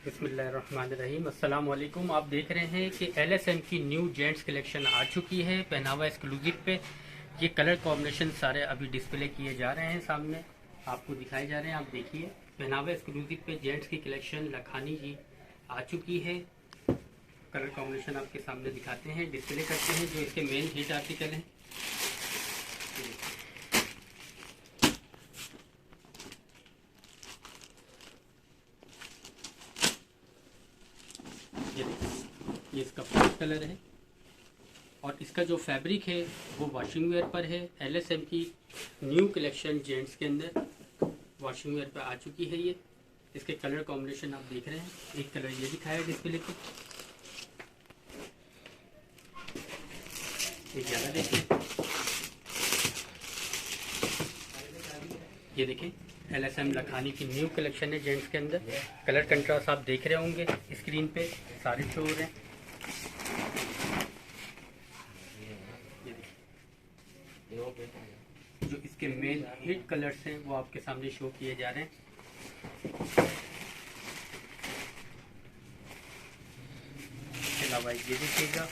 बिस्मिल्लाहिर्रहमानिर्रहीम। अस्सलाम वालेकुम। आप देख रहे हैं कि एलएसएम की न्यू जेंट्स कलेक्शन आ चुकी है पहनावा एक्सक्लूसिव पे। ये कलर कॉम्बिनेशन सारे अभी डिस्प्ले किए जा रहे हैं, सामने आपको दिखाए जा रहे हैं। आप देखिए, पहनावा एक्सक्लूसिव पे जेंट्स की कलेक्शन लखानी की आ चुकी है। कलर कॉम्बिनेशन आपके सामने दिखाते हैं, डिस्प्ले करते हैं जो इसके मेन हिट आर्टिकल हैं। ये देखिए, ये इसका फर्स्ट कलर है और इसका जो फैब्रिक है वो वॉशिंग वेयर पर है। एलएसएम की न्यू कलेक्शन जेंट्स के अंदर वॉशिंग वेयर पर आ चुकी है। ये इसके कलर कॉम्बिनेशन आप देख रहे हैं। एक कलर ये दिखाया है डिस्प्ले पे, एक ज़्यादा देखिए, ये देखिए एलएसएम लखानी की न्यू कलेक्शन है जेंट्स के अंदर। कलर कंट्रास्ट आप देख रहे होंगे स्क्रीन पे, सारे शो हो रहे हैं। जो इसके मेन हिट कलर्स हैं वो आपके सामने शो किए जा रहे हैं। इसके अलावा ये देखिएगा,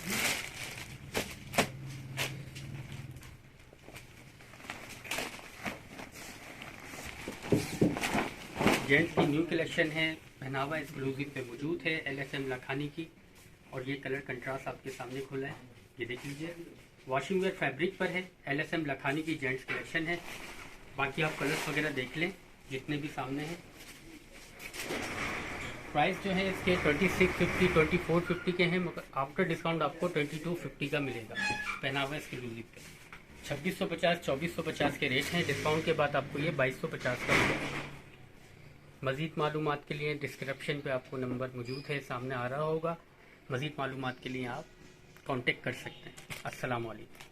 जेंट्स की न्यू कलेक्शन है, पहनावा एक्सक्लूसिव पे मौजूद है एलएसएम लखानी की। और ये कलर कंट्रास्ट आपके सामने खुला है, ये देख लीजिए। वॉशिंग वेयर फैब्रिक पर है, एलएसएम लखानी की जेंट्स कलेक्शन है। बाकी आप कलर्स वगैरह देख लें जितने भी सामने हैं। प्राइस जो है इसके 2650 2450 के हैं, मगर आफ्टर डिस्काउंट आपको 2250 का मिलेगा पहनावा एक्सक्लूसिव पे। 2650 2450 के रेट हैं, डिस्काउंट के बाद आपको ये 2250 का मिलेगा। मज़ीद मालूमात के लिए डिस्क्रिप्शन पे आपको नंबर मौजूद है, सामने आ रहा होगा। मज़ीद मालूमात के लिए आप कांटेक्ट कर सकते हैं। अस्सलाम वालेकुम।